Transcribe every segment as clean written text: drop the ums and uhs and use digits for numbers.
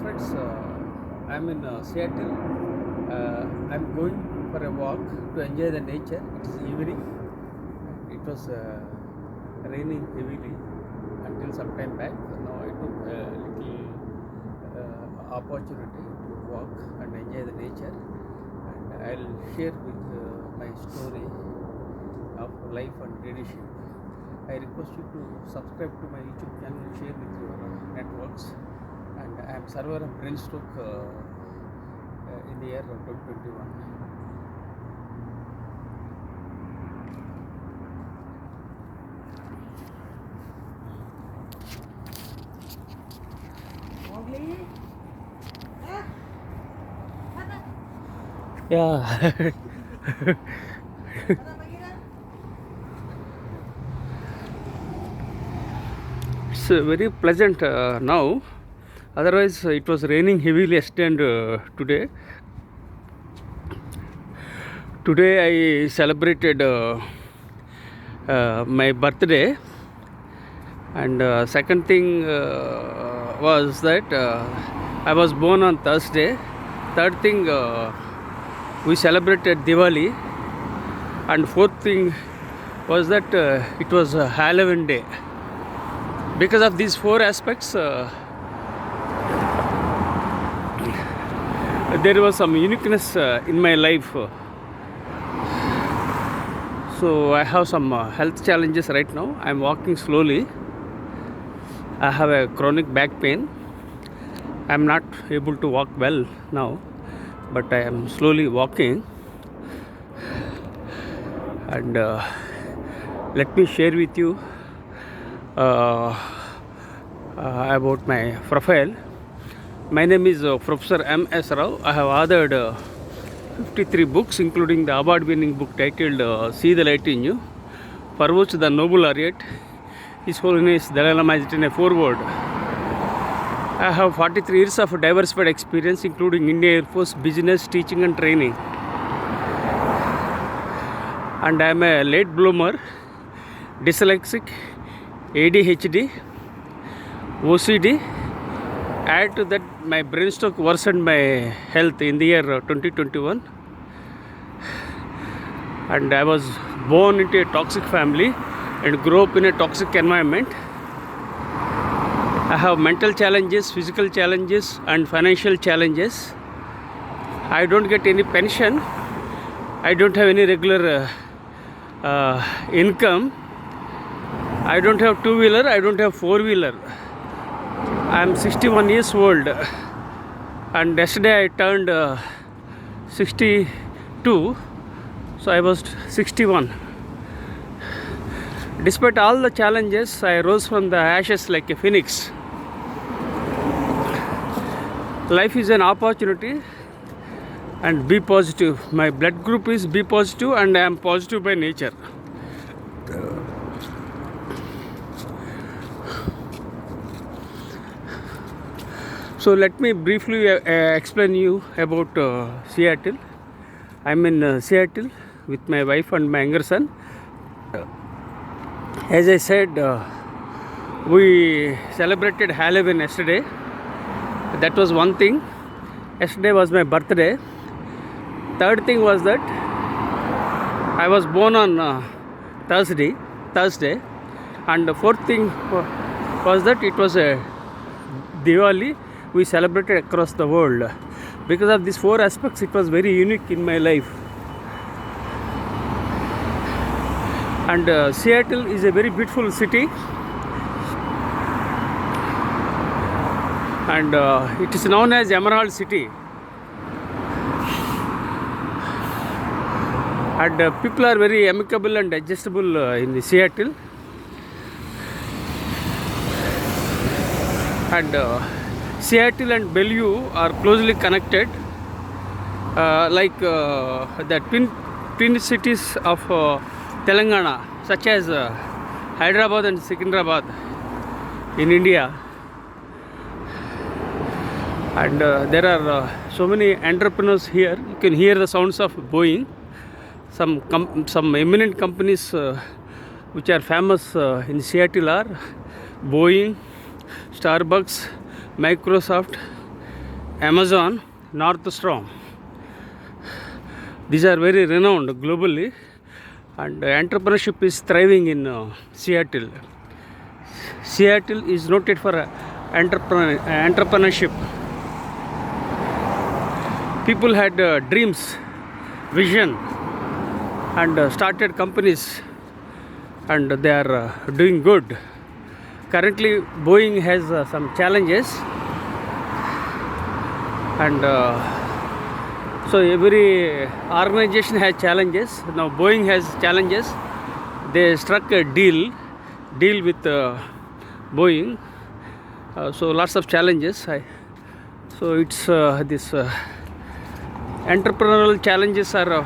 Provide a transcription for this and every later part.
Friends, I'm in Seattle. I'm going for a walk to enjoy the nature. It's evening. It was raining heavily until some time back. Now I took a little opportunity to walk and enjoy the nature. And I'll share with my story of life and leadership. I request you to subscribe to my YouTube channel and share with your networks. And I am survivor of brain stroke in the year of 2021. Yeah. It's very pleasant now. Otherwise, it was raining heavily yesterday and today. Today, I celebrated my birthday, and second thing was that I was born on Thursday. Third thing, we celebrated Diwali, and fourth thing was that it was Halloween day. Because of these four aspects, there was some uniqueness in my life. So I have some health challenges right now. I am walking slowly. I have a chronic back pain. I am not able to walk well now, but I am slowly walking. And let me share with you about my profile. My name is Professor M.S. Rao. I have authored 53 books, including the award-winning book titled See the Light in You, for which the Nobel Laureate, His Holiness Dalai Lama, is in a foreword. I have 43 years of diversified experience, including Indian Air Force, business, teaching and training. And I am a late bloomer, dyslexic, ADHD, OCD. Add to that, my brain stroke worsened my health in the year 2021. And I was born into a toxic family and grew up in a toxic environment. I have mental challenges, physical challenges and financial challenges. I don't get any pension. I don't have any regular income. I don't have two-wheeler. I don't have four-wheeler. I am 61 years old, and yesterday I turned 62, so I was 61. Despite all the challenges, I rose from the ashes like a phoenix. Life is an opportunity, and be positive. My blood group is B positive, and I am positive by nature. So let me briefly explain you about Seattle. I'm in Seattle with my wife and my younger son. As I said, we celebrated Halloween yesterday. That was one thing. Yesterday was my birthday. Third thing was that I was born on Thursday. And the fourth thing was that it was a Diwali we celebrated across the world. Because of these four aspects, it was very unique in my life. And Seattle is a very beautiful city, and it is known as Emerald City. And people are very amicable and adjustable in Seattle. And Seattle and Bellevue are closely connected, like the twin cities of Telangana, such as Hyderabad and Secunderabad in India. And there are so many entrepreneurs here. You can hear the sounds of Boeing. Some eminent companies which are famous in Seattle are Boeing, Starbucks, Microsoft, Amazon, Northstrom. These are very renowned globally, and entrepreneurship is thriving in Seattle. Seattle is noted for entrepreneurship. People had dreams, vision, and started companies, and they are doing good. Currently, Boeing has some challenges, and so every organization has challenges. Now Boeing has challenges. They struck a deal with Boeing. So lots of challenges. So it's this entrepreneurial challenges are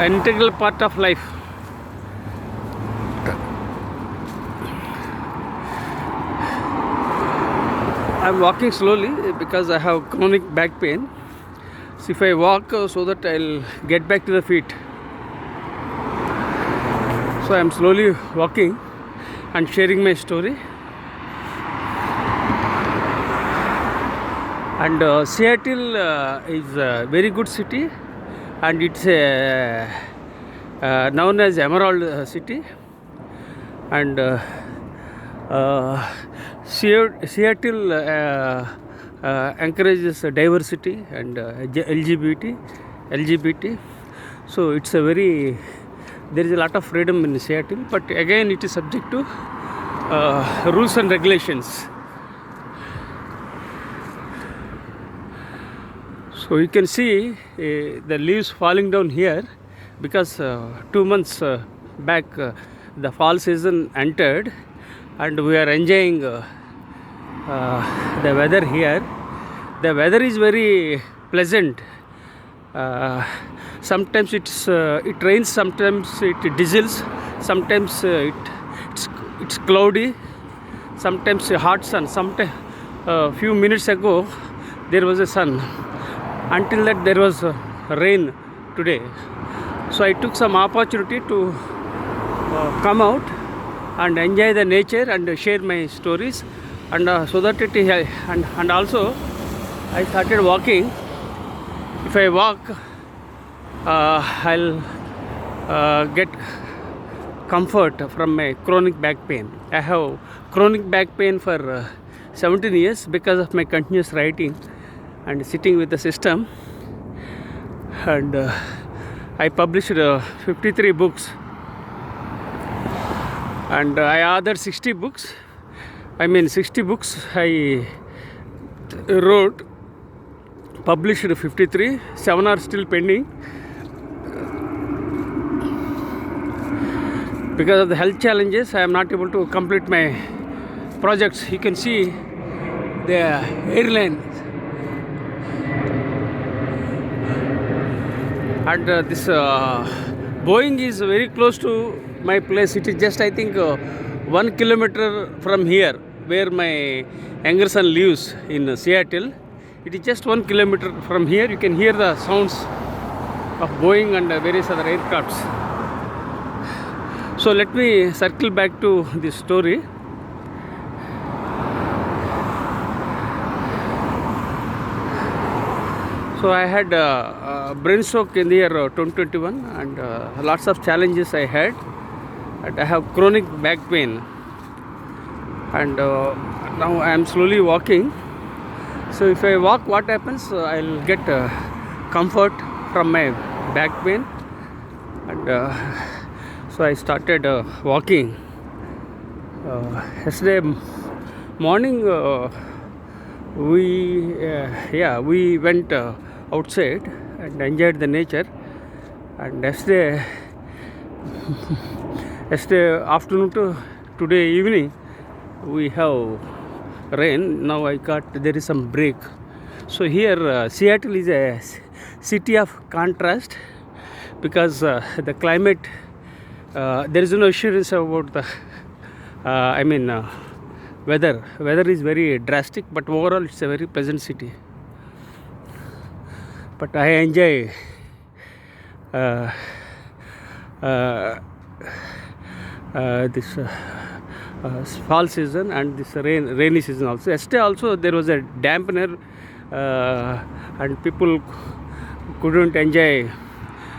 an integral part of life. I'm walking slowly because I have chronic back pain. So if I walk so that I'll get back to the feet. So I'm slowly walking and sharing my story. And Seattle is a very good city, and it's known as Emerald City. And Seattle encourages diversity and LGBT. So it's a very, there is a lot of freedom in Seattle, but again it is subject to rules and regulations. So you can see the leaves falling down here because 2 months back the fall season entered, and we are enjoying the weather here. The weather is very pleasant. Sometimes it rains, sometimes it drizzles, sometimes it's cloudy, sometimes hot sun. Sometimes few minutes ago there was a sun. Until that there was rain today. So I took some opportunity to come out and enjoy the nature and share my stories, and so that it and also I started walking. If I walk, I'll get comfort from my chronic back pain. I have chronic back pain for 17 years because of my continuous writing and sitting with the system. And I published 53 books, and I authored 60 books. 60 books I wrote, published 53, 7 are still pending. Because of the health challenges, I am not able to complete my projects. You can see the airline, and this Boeing is very close to my place. It is just, I think, 1 kilometer from here, where my younger son lives in Seattle. It is just 1 kilometer from here. You can hear the sounds of Boeing and various other aircrafts. So let me circle back to this story. So I had brain stroke in the year 2021, and lots of challenges I had. And I have chronic back pain, and now I am slowly walking. So if I walk, what happens? I'll get comfort from my back pain, and so I started walking. Yesterday morning we went outside and enjoyed the nature, and yesterday afternoon to today evening we have rain. Now there is some break. So here Seattle is a city of contrast, because the climate, there is no assurance about the weather. Weather is very drastic, but overall it's a very pleasant city. But I enjoy this fall season and this rainy season also. Yesterday also there was a dampener and people couldn't enjoy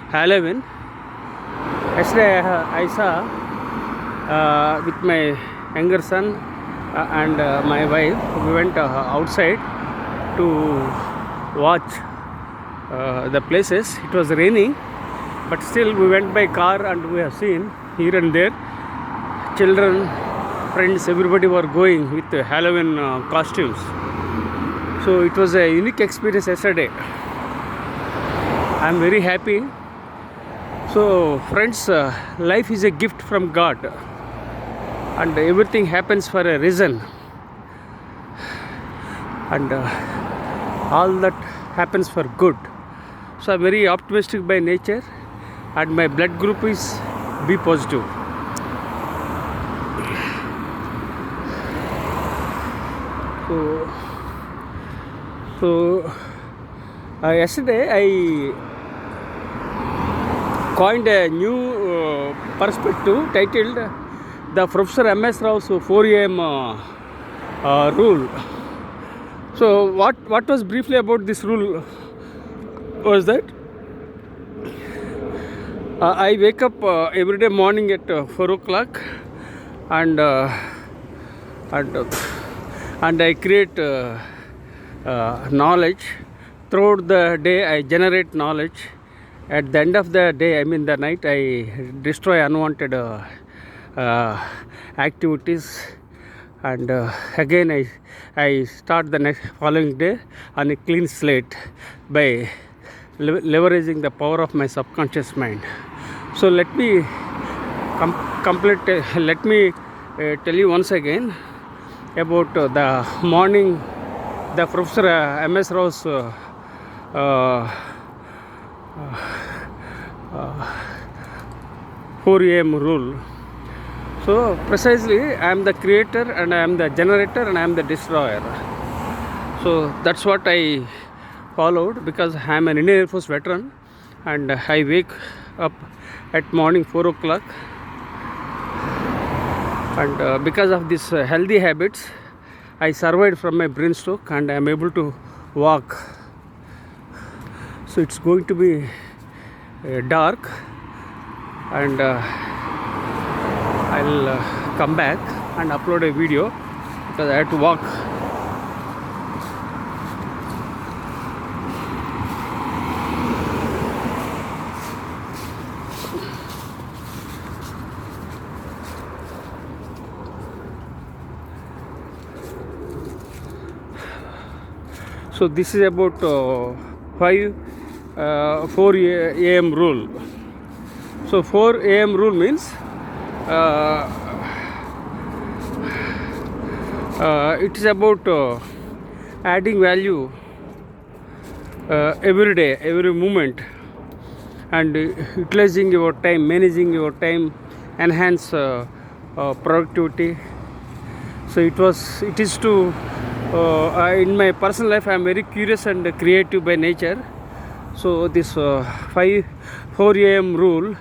Halloween. Yesterday I saw with my younger son and my wife. We went outside to watch the places. It was raining, but still we went by car and we have seen here and there children, friends, everybody were going with Halloween costumes. So it was a unique experience yesterday. I am very happy. So friends, life is a gift from God, and everything happens for a reason, and all that happens for good. So I'm very optimistic by nature, and my blood group is B positive. So yesterday I coined a new perspective titled the Professor M.S. Rao's 4 a.m. Rule. So what was briefly about this rule was that I wake up every day morning at 4 o'clock and I create knowledge. Throughout the day I generate knowledge. At the end of the day, I mean the night, I destroy unwanted activities, and again I start the next following day on a clean slate by leveraging the power of my subconscious mind. So let me let me tell you once again about the morning, the Professor M.S. Rao's 4 a.m. rule. So precisely I am the creator and I am the generator and I am the destroyer. So that's what I followed, because I am an Indian Air Force veteran and I wake up at morning 4 o'clock, and because of these healthy habits I survived from my brain stroke and I am able to walk. So it's going to be dark, and I'll come back and upload a video because I had to walk. So this is about 4 a.m. rule. So 4 a.m. rule means it is about adding value every day, every moment, and utilizing your time, managing your time, enhance productivity. So it is to in my personal life I am very curious and creative by nature. So this 4 a.m. rule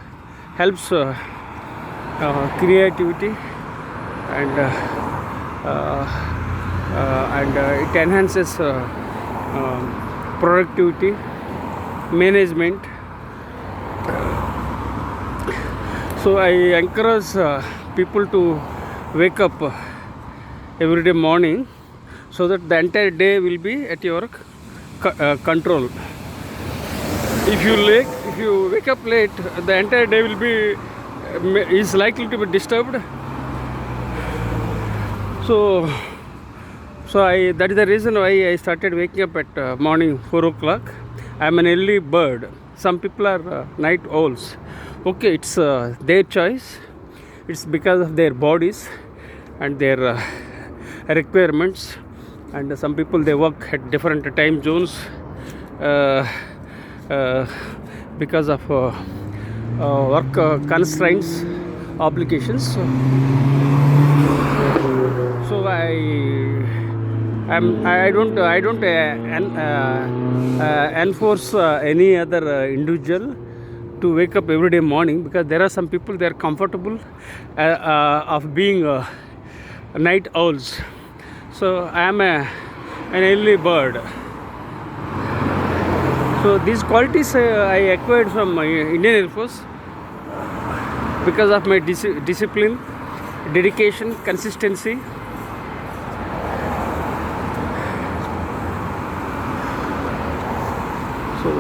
helps creativity, and it enhances productivity, management. So I encourage people to wake up every day morning, so that the entire day will be at your control. If you wake up late, the entire day is likely to be disturbed. So that is the reason why I started waking up at morning 4 o'clock. I am an early bird. Some people are night owls. Okay, it's their choice. It's because of their bodies and their requirements. And some people, they work at different time zones because of work constraints, obligations. So I don't enforce any other individual to wake up every day morning, because there are some people, they are comfortable of being night owls. So I am an early bird. So these qualities I acquired from Indian Air Force because of my discipline, dedication, consistency. So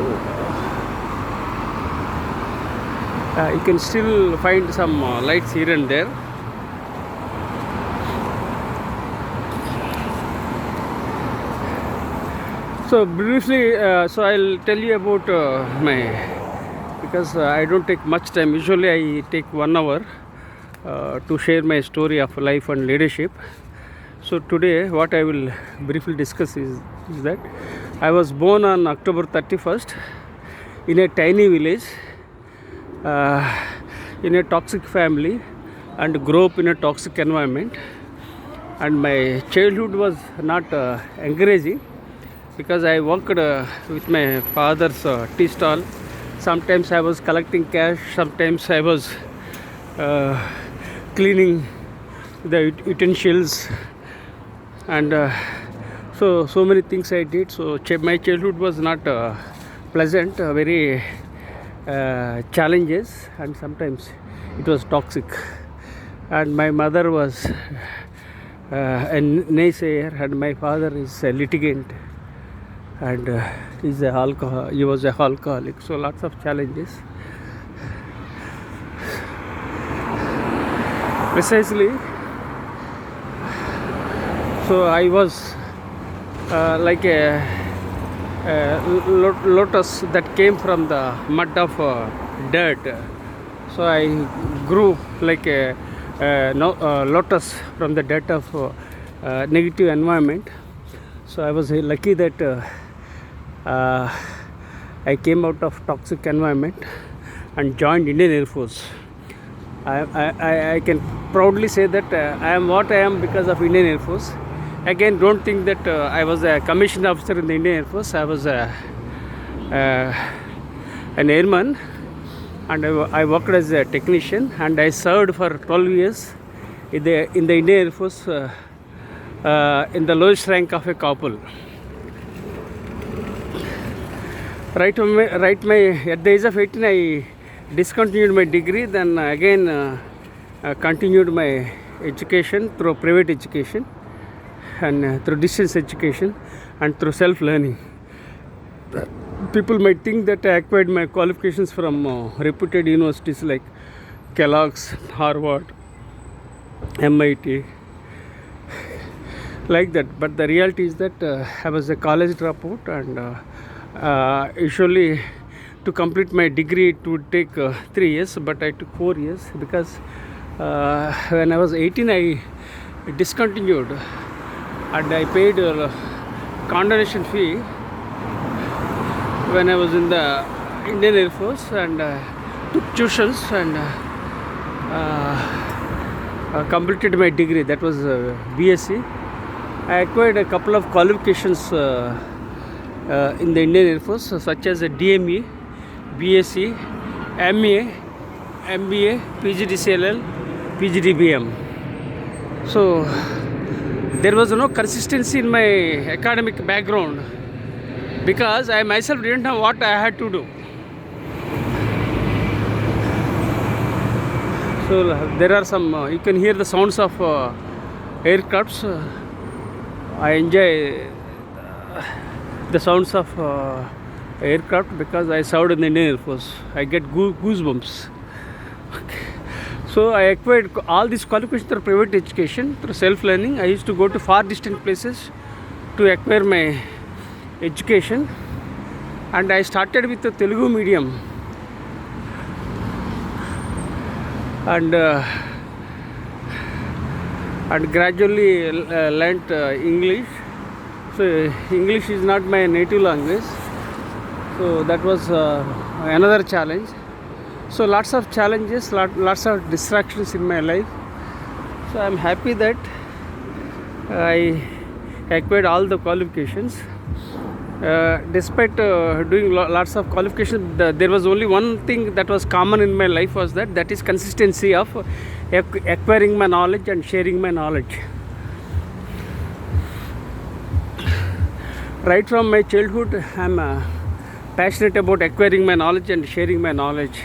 you can still find some lights here and there. So briefly, so I'll tell you about because I don't take much time. Usually I take 1 hour to share my story of life and leadership. So today what I will briefly discuss is that I was born on October 31st in a tiny village, in a toxic family, and grew up in a toxic environment. And my childhood was not encouraging, because I worked with my father's tea stall. Sometimes I was collecting cash, sometimes I was cleaning the utensils, and so many things I did. So my childhood was not pleasant, very challenges, and sometimes it was toxic. And my mother was a naysayer, and my father is a litigant, and he was a alcoholic. So lots of challenges. Precisely. So I was like a lotus that came from the mud of dirt. So I grew like a lotus from the dirt of negative environment. So I was lucky that I came out of toxic environment and joined Indian Air Force. I can proudly say that I am what I am because of Indian Air Force. Again, don't think that I was a commissioned officer in the Indian Air Force. I was an airman, and I worked as a technician, and I served for 12 years in the Indian Air Force in the lowest rank of a corporal. At the age of 18, I discontinued my degree. Then again continued my education through private education, and through distance education, and through self-learning. People might think that I acquired my qualifications from reputed universities like Kellogg's, Harvard, MIT, like that. But the reality is that I was a college dropout, and usually to complete my degree it would take 3 years, but I took 4 years, because when I was 18 I discontinued, and I paid a condonation fee when I was in the Indian Air Force, and took tuitions, and completed my degree. That was BSc. I acquired a couple of qualifications in the Indian Air Force, such as a DME, BSc, MA, MBA, PGDCLL, PGDBM. So there was no consistency in my academic background, because I myself didn't know what I had to do. So there are some, you can hear the sounds of aircrafts. I enjoy the sounds of aircraft because I served in the Indian Air Force. I get goosebumps. Okay. So I acquired all these qualifications through private education, through self-learning. I used to go to far distant places to acquire my education, and I started with the Telugu medium, and gradually learnt English. So English is not my native language, so that was another challenge. So lots of challenges, lots of distractions in my life. So I'm happy that I acquired all the qualifications. Despite doing lots of qualifications, there was only one thing that was common in my life, was that is consistency of acquiring my knowledge and sharing my knowledge. Right from my childhood, I'm passionate about acquiring my knowledge and sharing my knowledge.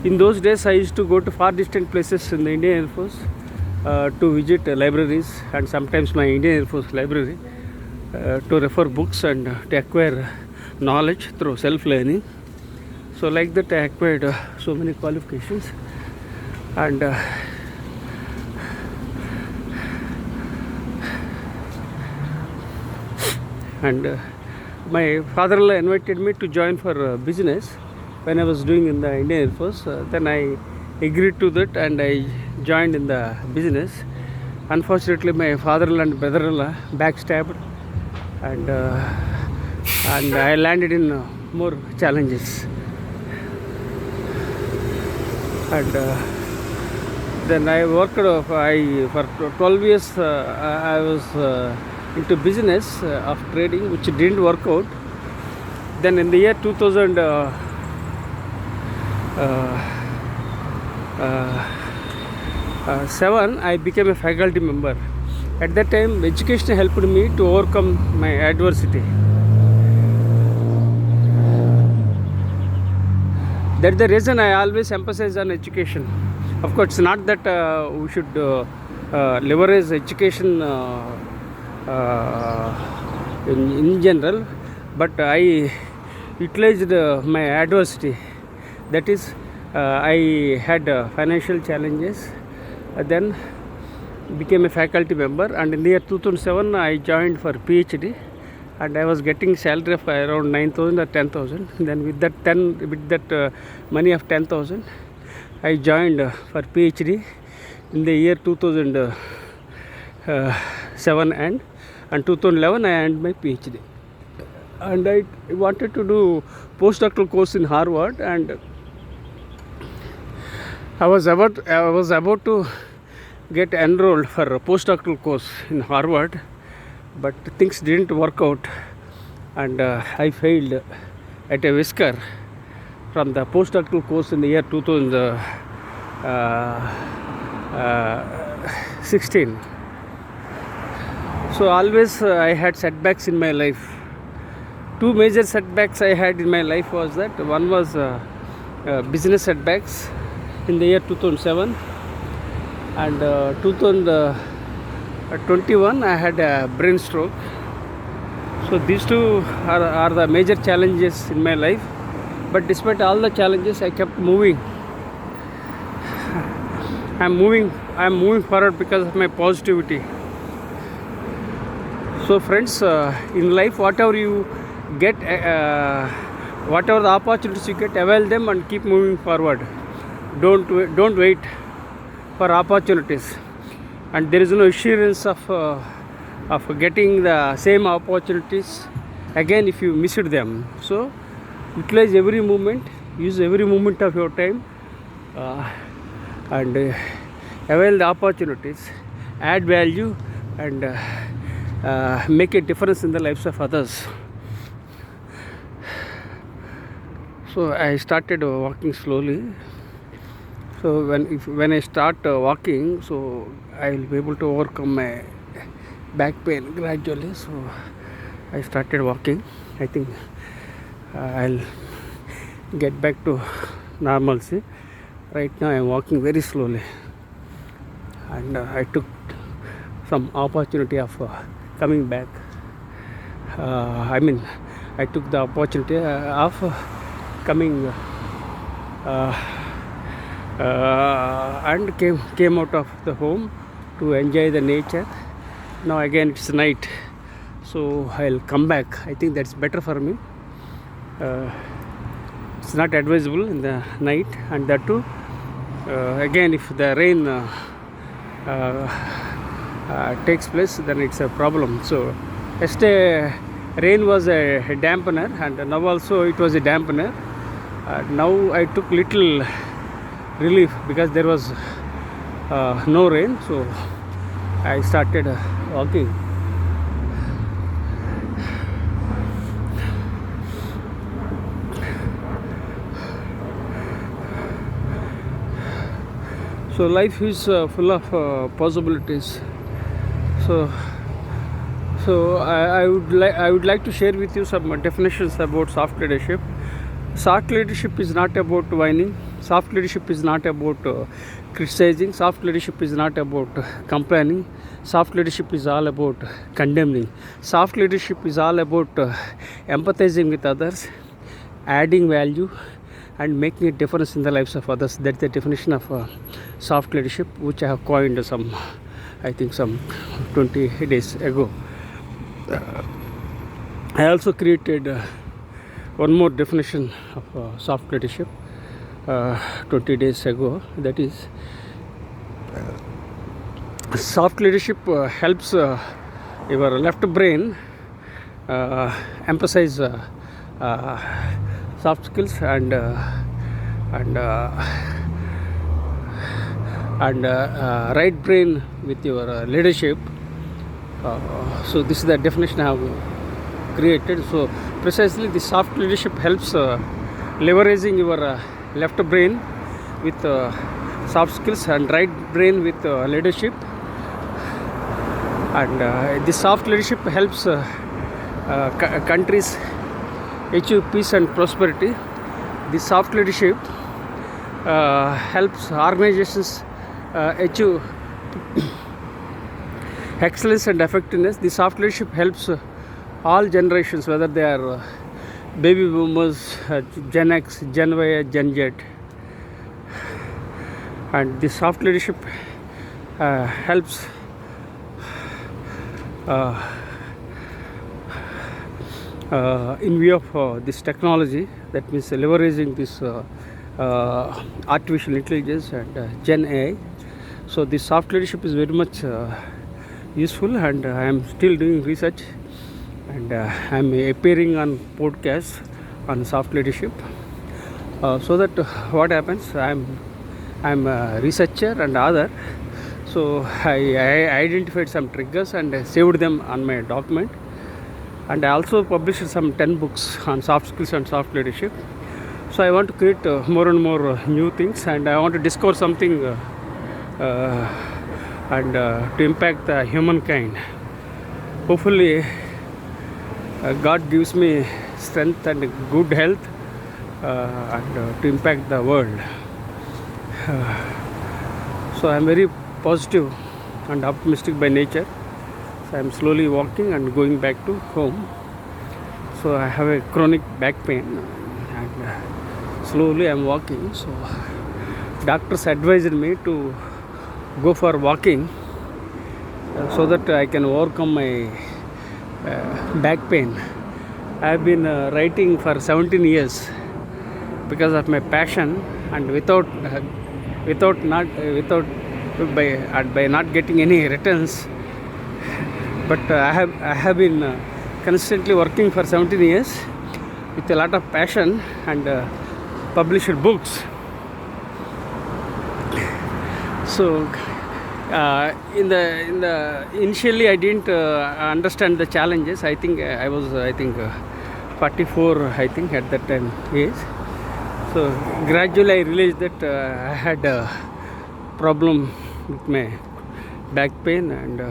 In those days, I used to go to far distant places in the Indian Air Force to visit libraries and sometimes my Indian Air Force library to refer books and to acquire knowledge through self-learning. So like that I acquired so many qualifications, and my father-in-law invited me to join for business when I was doing in the Indian Air Force. Then I agreed to that and I joined in the business. Unfortunately, my father-in-law and brother-in-law backstabbed, and I landed in more challenges. And then I worked. For 12 years I was into business of trading, which didn't work out. Then in the year 2007, I became a faculty member. At that time, education helped me to overcome my adversity. That's the reason I always emphasize on education. Of course, it's not that we should leverage education in general, but I utilized my adversity. That is, I had financial challenges, then became a faculty member, and in the year 2007 I joined for Ph.D. and I was getting salary of around 9,000 or 10,000. Then with that money of 10,000, I joined for PhD in the year 2007, and 2011 I earned my PhD. And I wanted to do postdoctoral course in Harvard, and I was about to get enrolled for a postdoctoral course in Harvard, but things didn't work out, and I failed at a whisker from the postdoctoral course in the year 2016. So always I had setbacks in my life. Two major setbacks I had in my life was that one was business setbacks in the year 2007, and 2021 I had a brain stroke. So these two are the major challenges in my life, but despite all the challenges I kept moving. I'm moving forward because of my positivity. So friends, in life, whatever you get, whatever the opportunities you get, avail them and keep moving forward. Don't wait for opportunities, and there is no assurance of getting the same opportunities again if you missed them. So utilize every moment, use every moment of your time, and avail the opportunities, add value, and make a difference in the lives of others. So I started walking slowly. So when I start walking, so I will be able to overcome my back pain gradually. So I started walking. I think I'll get back to normalcy. Right now I am walking very slowly, and I took some opportunity of coming back. I took the opportunity of coming and came out of the home to enjoy the nature. Now again it's night, so I'll come back. I think that's better for me. It's not advisable in the night, and that too again if the rain takes place, then it's a problem. So yesterday rain was a dampener, and now also it was a dampener. Now I took little relief because there was no rain, so I started walking. So life is full of possibilities. So So I would like to share with you some definitions about soft leadership. Soft leadership is not about whining. Soft leadership is not about criticizing. Soft leadership is not about complaining. Soft leadership is all about condemning. Soft leadership is all about empathizing with others, adding value, and making a difference in the lives of others. That's the definition of soft leadership, which I have coined some 20 days ago. I also created one more definition of soft leadership 20 days ago. That is, soft leadership helps your left brain emphasize soft skills and right brain with your leadership. So this is the definition I have created. So precisely, the soft leadership helps leveraging your left brain with soft skills and right brain with leadership. And the soft leadership helps countries achieve peace and prosperity. The soft leadership helps organizations achieve excellence and effectiveness. The soft leadership helps all generations, whether they are baby boomers, Gen X, Gen Y, Gen Z. And the soft leadership helps in view of this technology, that means leveraging this artificial intelligence and Gen AI. So this soft leadership is very much useful, and I am still doing research, and I am appearing on podcasts on soft leadership. So that what happens, I am a researcher and author. So I identified some triggers and saved them on my document, and I also published some 10 books on soft skills and soft leadership. So I want to create more and more new things, and I want to discover something and to impact the humankind. Hopefully God gives me strength and good health and to impact the world. So I am very positive and optimistic by nature. So I am slowly walking and going back to home. So I have a chronic back pain, and slowly I am walking. So doctors advised me to go for walking so that I can overcome my back pain. I have been writing for 17 years because of my passion, and by not getting any returns. But I have been constantly working for 17 years with a lot of passion and published books. So in the initially I didn't understand the challenges. I think I was 44 at that time age. So gradually I realized that I had a problem with my back pain, and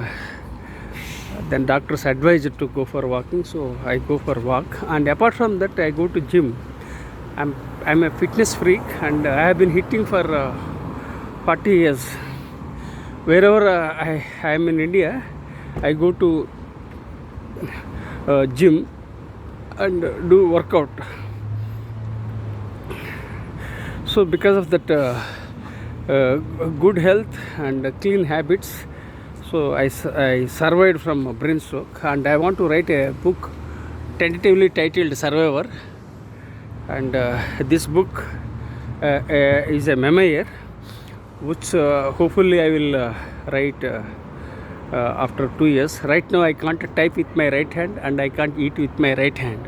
then doctors advised to go for walking. So I go for walk, and apart from that I go to gym. I'm a fitness freak, and I have been hitting for 40 years. Wherever I am in India, I go to gym and do workout. So because of that good health and clean habits, so I survived from a brain stroke, and I want to write a book tentatively titled Survivor. And this book is a memoir, which hopefully I will write after 2 years. Right now I can't type with my right hand, and I can't eat with my right hand.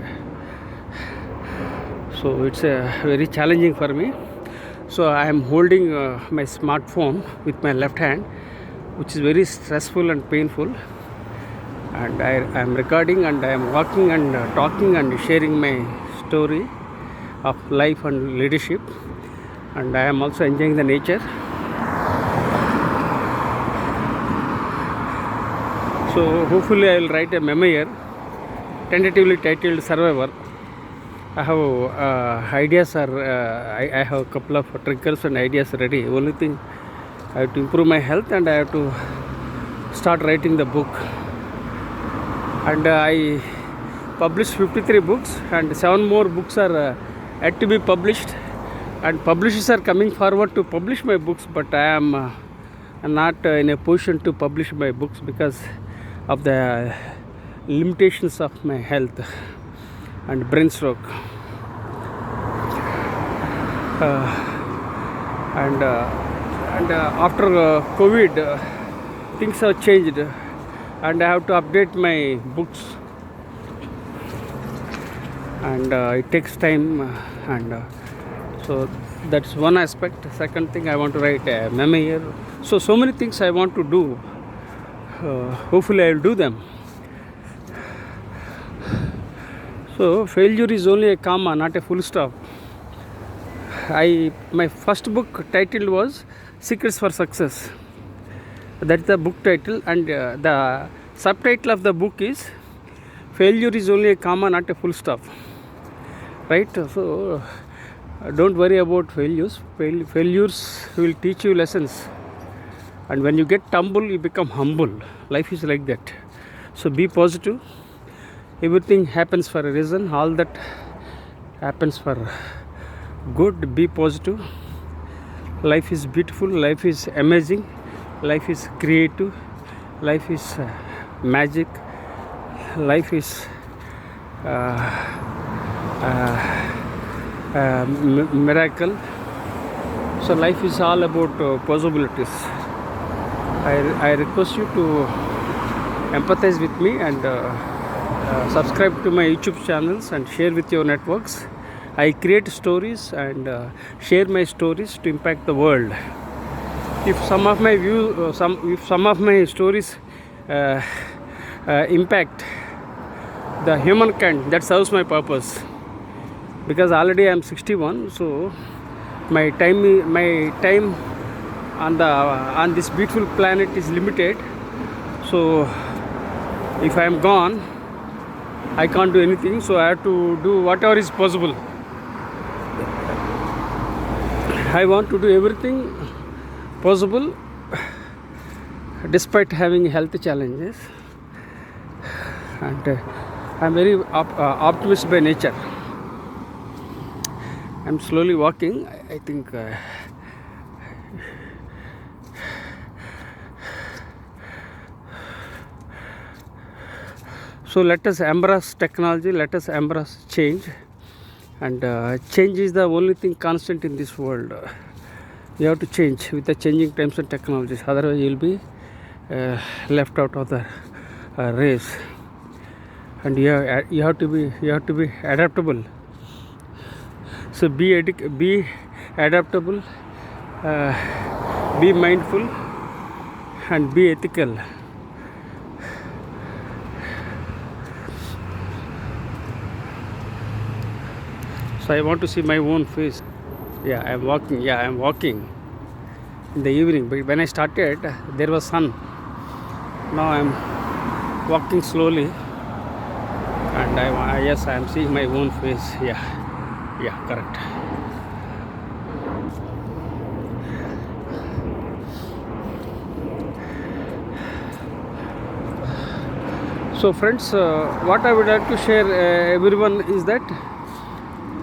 So it's very challenging for me. So I am holding my smartphone with my left hand, which is very stressful and painful. And I am recording, and I am walking and talking and sharing my story of life and leadership. And I am also enjoying the nature. So So hopefully I will write a memoir, tentatively titled Survivor. I have ideas I have a couple of triggers and ideas ready. Only thing, I have to improve my health and I have to start writing the book. And I published 53 books and 7 more books are yet to be published, and publishers are coming forward to publish my books, but I am not in a position to publish my books because of the limitations of my health and brain stroke. And after COVID, things have changed, and I have to update my books, and it takes time, and so that's one aspect. Second thing, I want to write a memoir. So many things I want to do. Hopefully I will do them. So failure is only a comma, not a full stop. My first book title was Secrets for Success. That's the book title, and the subtitle of the book is Failure is only a comma, not a full stop. Right? So don't worry about failures. Failures will teach you lessons, and when you get tumble, you become humble. Life is like that. So be positive. Everything happens for a reason. All that happens for good. Be positive. Life is beautiful. Life is amazing. Life is creative. Life is magic. Life is miracle. So life is all about possibilities. I request you to empathize with me and subscribe to my YouTube channels and share with your networks. I create stories and share my stories to impact the world. If some of my stories impact the humankind, that serves my purpose. Because already I am 61, so my time on this beautiful planet is limited. So if I am gone, I can't do anything. So I have to do whatever is possible. I want to do everything possible despite having health challenges, and I'm very optimist by nature. I'm slowly walking. I think so let us embrace technology, let us embrace change, and change is the only thing constant in this world. You have to change with the changing times and technologies, otherwise you will be left out of the race. And you have to be adaptable. So be adaptable, be mindful, and be ethical. So I want to see my own face. Yeah, I am walking in the evening. But when I started, there was sun. Now I am walking slowly, and yes, I am seeing my own face. Yeah, correct. So friends, what I would like to share everyone is that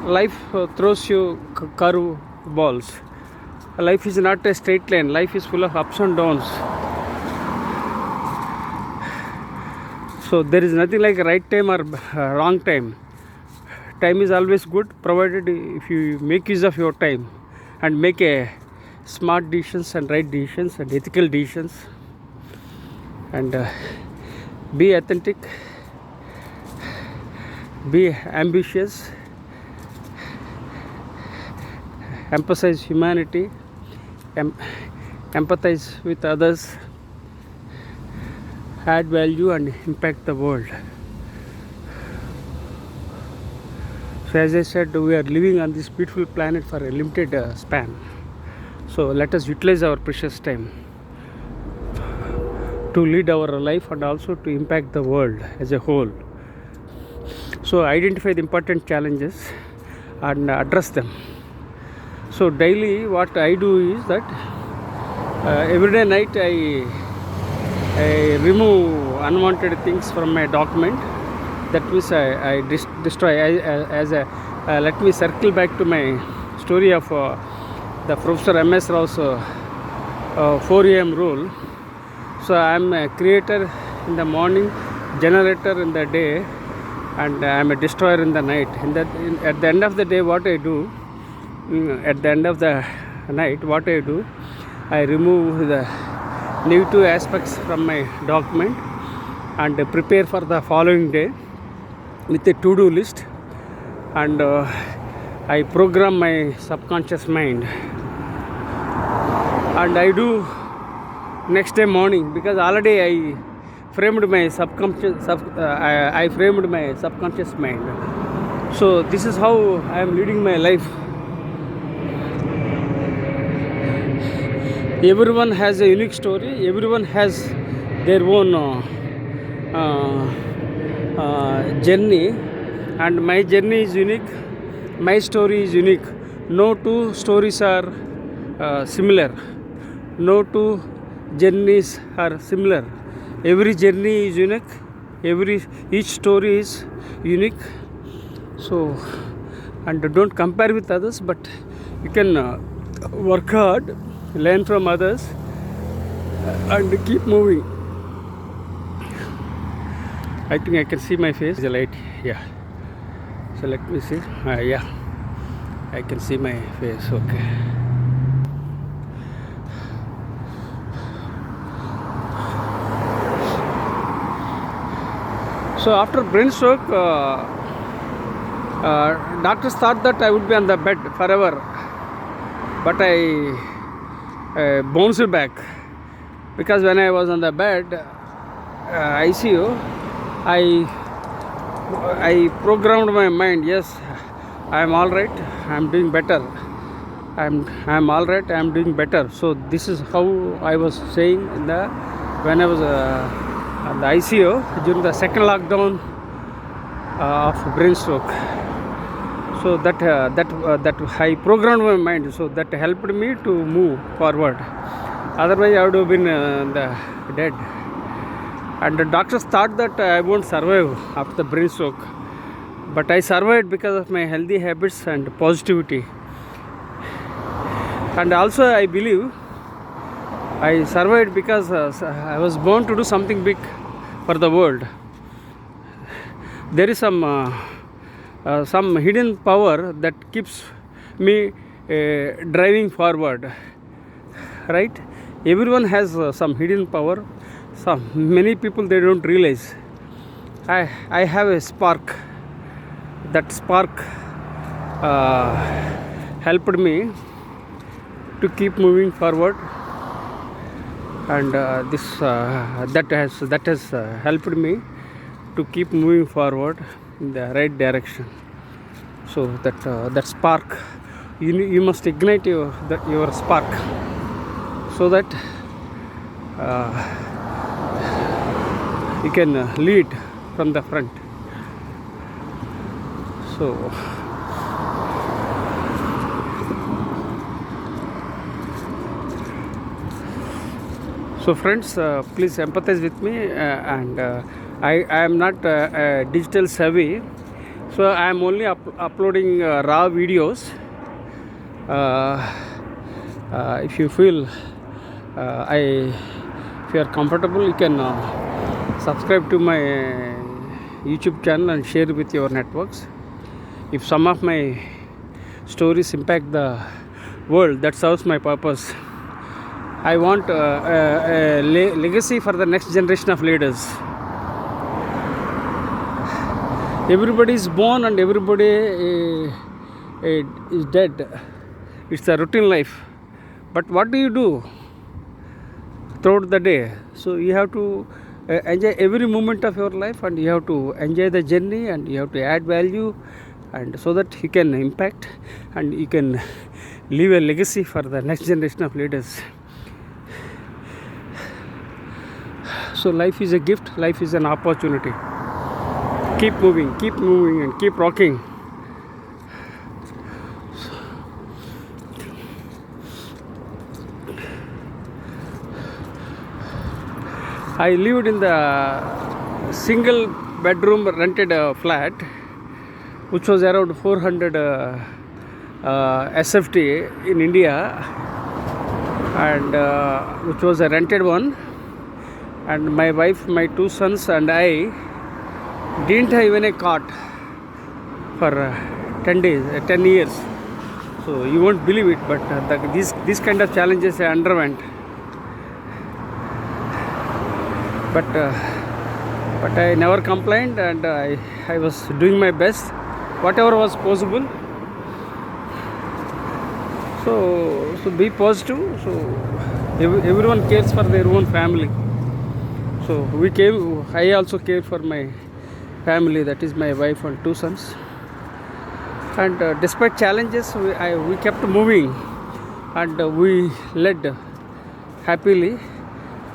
life throws you curve balls. Life is not a straight line. Life is full of ups and downs. So there is nothing like right time or wrong time. Time is always good, provided if you make use of your time and make a smart decisions and right decisions and ethical decisions, and be authentic, be ambitious, emphasize humanity, empathize with others, add value and impact the world. So as I said, we are living on this beautiful planet for a limited span. So let us utilize our precious time to lead our life and also to impact the world as a whole. So identify the important challenges and address them. So daily what I do is that every day night I remove unwanted things from my document. That means I destroy. Let me circle back to my story of the Professor M.S. Rao's 4 a.m. rule. So I am a creator in the morning, generator in the day, and I am a destroyer in the night. At the end of the day, what I do, at the end of the night, what I do, I remove the negative aspects from my document and prepare for the following day with a to-do list, and I program my subconscious mind, and I do next day morning, because already I framed my I framed my subconscious mind. So this is how I am leading my life. Everyone has a unique story. Everyone has their own journey, and my journey is unique. My story is unique. No two stories are similar. No two journeys are similar. Every journey is unique. Each story is unique. So, and don't compare with others, but you can work hard, learn from others, and keep moving. I think I can see my face. The light, yeah. So let me see. Yeah, I can see my face. Okay. So after brain stroke, doctors thought that I would be on the bed forever, but I bounced back, because when I was on the bed, ICU, I programmed my mind. Yes, I am all right. I am doing better. I am all right. I am doing better. So this is how I was saying when I was on the ICU during the second lockdown of brain stroke. So that I programmed my mind. So that helped me to move forward. Otherwise, I would have been dead. And the doctors thought that I won't survive after the brain stroke, but I survived because of my healthy habits and positivity. And also I believe I survived because I was born to do something big for the world. There is some hidden power that keeps me driving forward, right? Everyone has some hidden power. Many people, they don't realize. I have a spark. That spark helped me to keep moving forward, and that has helped me to keep moving forward in the right direction. So that spark, you must ignite your spark, so that you can lead from the front. So friends, please empathize with me, and I am not digital savvy, so I am only uploading raw videos. If you feel if you are comfortable, you can subscribe to my YouTube channel and share with your networks. If some of my stories impact the world, that serves my purpose. I want a legacy for the next generation of leaders. Everybody is born and everybody is dead. It's a routine life. But what do you do throughout the day? So you have to enjoy every moment of your life, and you have to enjoy the journey, and you have to add value, and so that you can impact and you can leave a legacy for the next generation of leaders. So life is a gift, life is an opportunity. Keep moving and keep rocking. I lived in the single bedroom rented flat, which was around 400 SFT in India, and which was a rented one. And my wife, my two sons, and I didn't have even a cot for 10 days, 10 years. So you won't believe it, but these kind of challenges I underwent. But I never complained, and I was doing my best, whatever was possible. So be positive. So everyone cares for their own family. So I also care for my family, that is my wife and two sons. And despite challenges, we kept moving, and we led happily.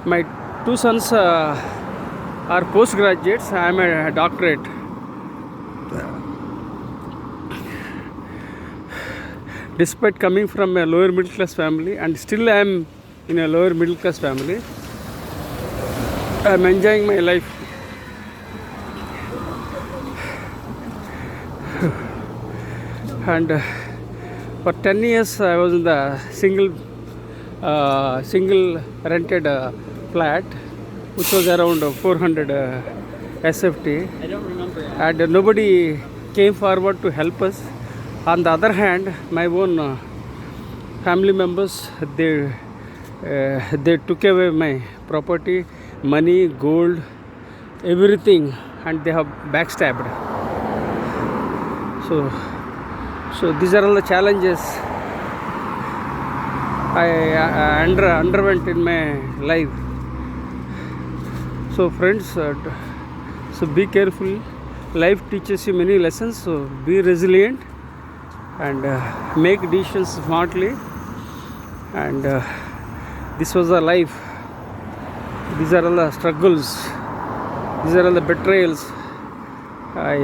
My two sons are postgraduates. I am a doctorate. Despite coming from a lower middle class family, and still I am in a lower middle class family, I am enjoying my life. And for 10 years I was in the single rented flat, which was around 400 SFT. I don't remember. And nobody came forward to help us. On the other hand, my own family members, they took away my property, money, gold, everything, and they have backstabbed. So these are all the challenges I underwent in my life. So friends, so be careful. Life teaches you many lessons. So be resilient and make decisions smartly. And this was the life. These are all the struggles. These are all the betrayals I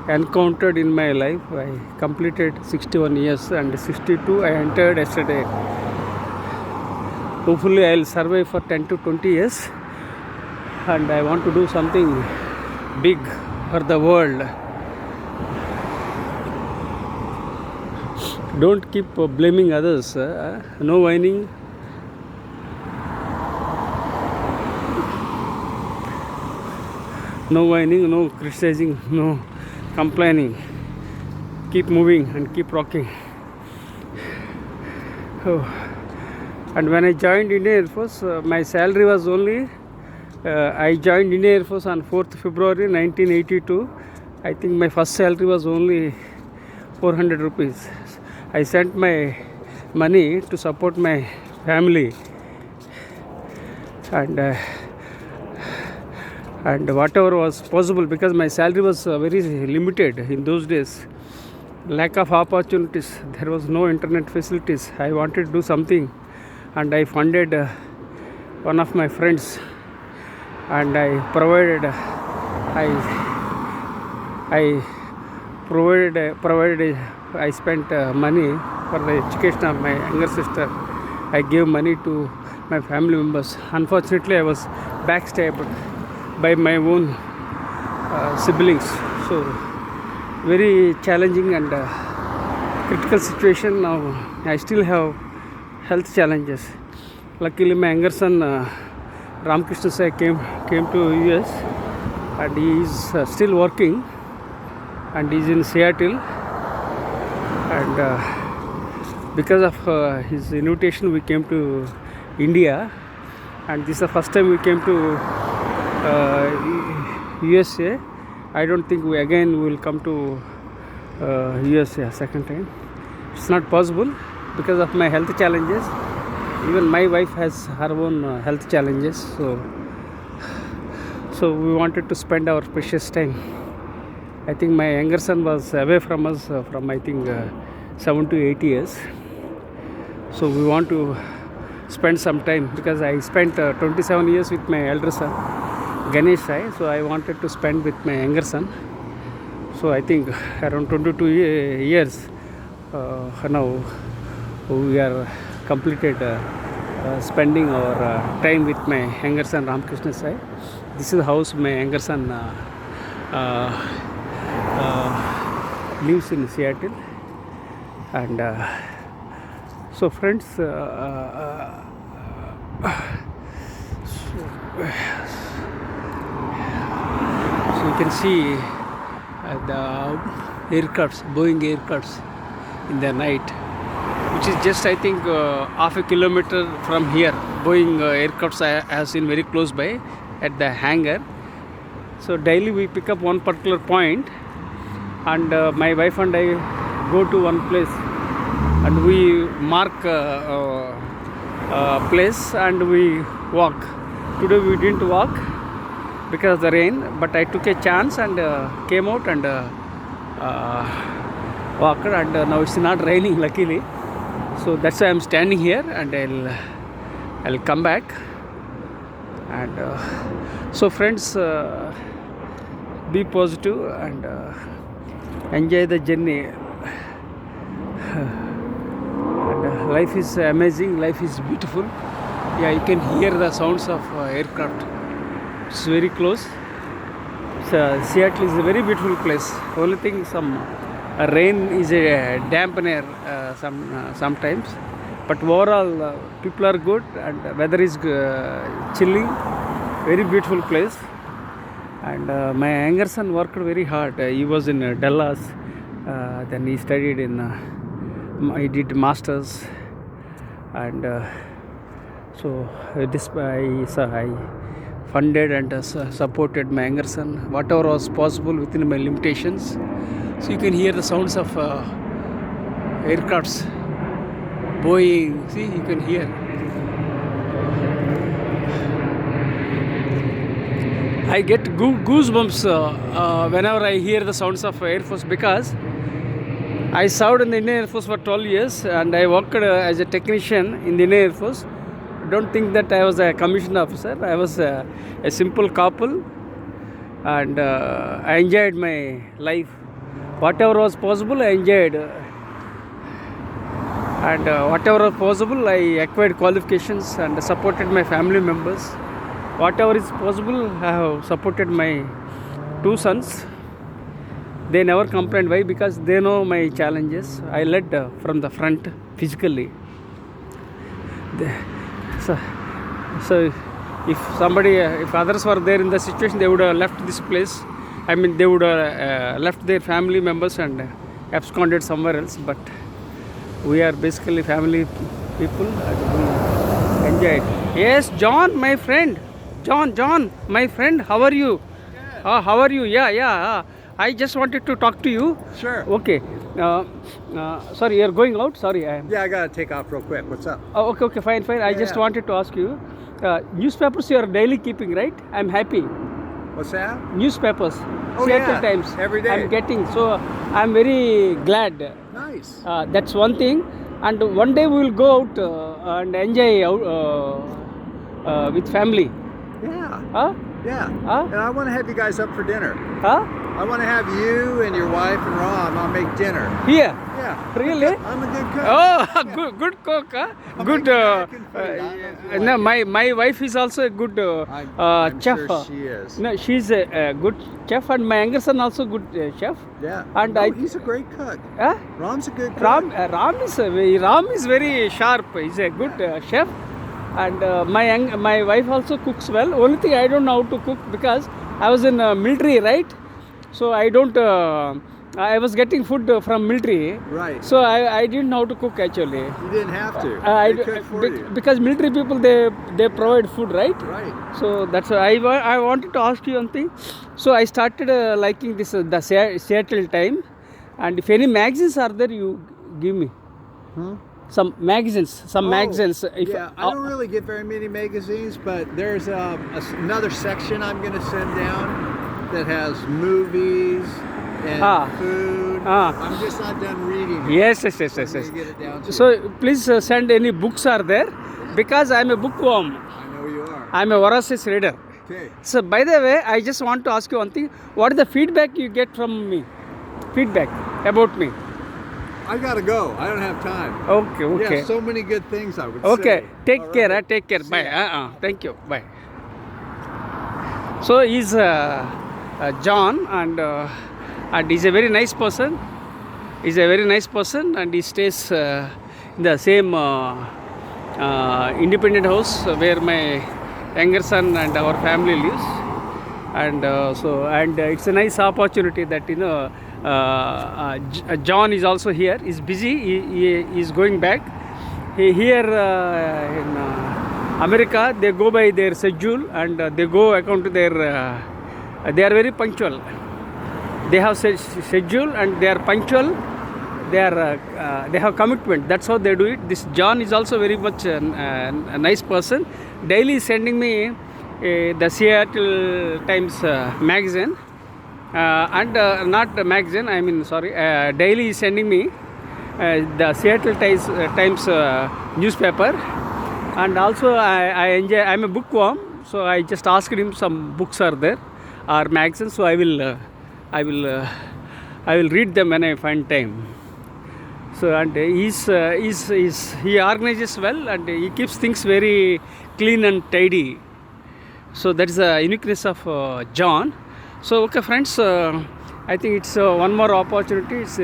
encountered in my life. I completed 61 years, and 62 I entered yesterday. Hopefully I will survive for 10 to 20 years, and I want to do something big for the world. Don't keep blaming others. No whining. No whining, no criticizing, no complaining. Keep moving and keep rocking. Oh. And when I joined Indian Air Force, my salary was only, I joined Indian Air Force on 4th February 1982. I think my first salary was only 400 rupees. I sent my money to support my family. And whatever was possible, because my salary was very limited in those days. Lack of opportunities, there was no internet facilities. I wanted to do something, and I funded one of my friends, and I spent money for the education of my younger sister. I gave money to my family members. Unfortunately, I was backstabbed by my own siblings. So very challenging and critical situation. Now I still have health challenges. Luckily my younger son Ramkrishna Sai came to US, and he is still working, and he is in Seattle, and because of his invitation we came to India, and this is the first time we came to USA. I don't think we will come to USA a second time. It's not possible because of my health challenges. Even my wife has her own health challenges. So we wanted to spend our precious time. I think my younger son was away from us from I think 7 to 8 years. So we want to spend some time, because I spent 27 years with my elder son Ganesh Sai, so I wanted to spend with my younger son. So I think around 22 years now we are completed spending our time with my younger son Ramakrishna Sai. This is the house my younger son lives in Seattle. And so friends, so you can see the aircrafts, Boeing aircrafts in the night, which is just I think half a kilometer from here. Boeing aircrafts I have seen very close by at the hangar. So daily we pick up one particular point, and my wife and I go to one place and we mark place and we walk. Today we didn't walk because of the rain, but I took a chance and came out and walked, and now it's not raining luckily. So that's why I'm standing here, and I'll come back. And so friends, be positive and enjoy the journey. And life is amazing, life is beautiful. Yeah, you can hear the sounds of aircraft. It's very close. So Seattle is a very beautiful place. Only thing, some rain is a dampener sometimes, but overall people are good and weather is chilling. Very beautiful place. And my younger son worked very hard. He was in Dallas. Then he studied in. He did masters, and so I funded and supported my younger son whatever was possible within my limitations. So you can hear the sounds of aircrafts, Boeing. See, you can hear. I get goosebumps whenever I hear the sounds of Air Force, because I served in the Indian Air Force for 12 years and I worked as a technician in the Indian Air Force. Don't think that I was a commissioned officer. I was a simple couple, and I enjoyed my life. Whatever was possible, I enjoyed. And whatever was possible, I acquired qualifications and supported my family members. Whatever is possible, I have supported my two sons. They never complained. Why? Because they know my challenges. I led from the front physically. So if somebody, if others were there in the situation, they would have left this place. I mean, they would have left their family members and absconded somewhere else. But we are basically family people, and we enjoyed. Yes, John, my friend. John, my friend. How are you? How are you? Yeah. I just wanted to talk to you. Sure. Okay. Sorry, you're going out? Sorry. Yeah, I gotta take off real quick. What's up? Oh, okay, fine. I just wanted to ask you. Newspapers you are daily keeping, right? I'm happy. What's that? Newspapers. Oh, Seattle yeah. Times. Every day. I'm getting. So I'm very glad. Nice. That's one thing. And one day we will go out and enjoy with family. Yeah. Huh? Yeah. Huh? And I want to have you guys up for dinner. Huh? I want to have you and your wife and Ron. I'll make dinner. Here? Yeah. Really? I'm a good cook. Oh, Yeah. good cook. Huh? I'll Good. make American food. I don't know if you No, like my wife is also a good I'm chef. sure she is. No, she's a good chef, and my younger son also good chef. Yeah. And No, he's a great cook. Huh? Ron's a good cook. Ram is very sharp. He's a good chef, and my wife also cooks well. Only thing I don't know how to cook because I was in military, right? So I don't. I was getting food from military. Right. So I didn't know how to cook actually. You didn't have to. I They cook for you. because military people they provide food, right? Right. So that's why I wanted to ask you one thing. So I started liking this the Seattle Time, and if any magazines are there, you give me. Huh? Some magazines. Magazines. If, Yeah, I don't really get very many magazines, but there's another section I'm going to send down that has movies and food. I'm just not done reading it. Yes. I'm gonna get it down to So please send any books are there. because I'm a bookworm. I know you are. I'm a voracious reader. Okay. So, by the way, I just want to ask you one thing. What is the feedback you get from me? Feedback about me. I gotta go. I don't have time. Okay, okay. Yeah, so many good things I would Okay, say. take All care. right. Take care. See Bye. ya. Thank you. Bye. So he's John, and he's a very nice person. He's a very nice person, and he stays in the same independent house where my younger son and our family lives. And it's a nice opportunity that John is also here. He's busy. He is going back. Here in America, they go by their schedule, and they go according to their. They are very punctual. They have schedule and they are punctual. They have commitment. That's how they do it. This John is also very much a nice person. Daily sending me the Seattle Times magazine, and not the magazine. I mean, sorry. Daily is sending me the Seattle Times newspaper, and also I enjoy. I'm a bookworm, so I just asked him some books are there, or magazines. So I will read them when I find time. So and he organizes well, and he keeps things very clean and tidy. So that is the uniqueness of John. So okay, friends, I think it's one more opportunity. It's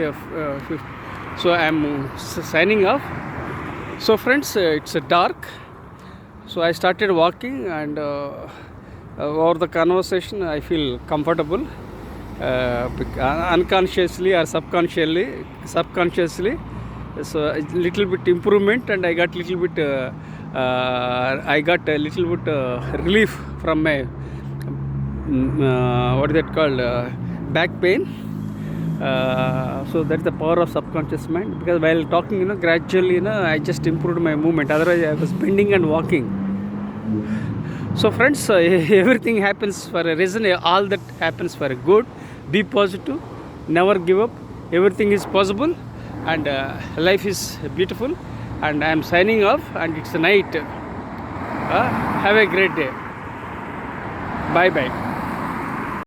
so I'm signing off. So friends, it's dark. So I started walking, and over the conversation, I feel comfortable. Unconsciously or subconsciously, so a little bit improvement, and I got a little bit relief from my what is that called, back pain. So that's the power of subconscious mind, because while talking, gradually, I just improved my movement. Otherwise I was bending and walking. So friends, everything happens for a reason. All that happens for a good. Be positive, never give up. Everything is possible, and life is beautiful. And I am signing off, and it's a night. Have a great day. Bye bye.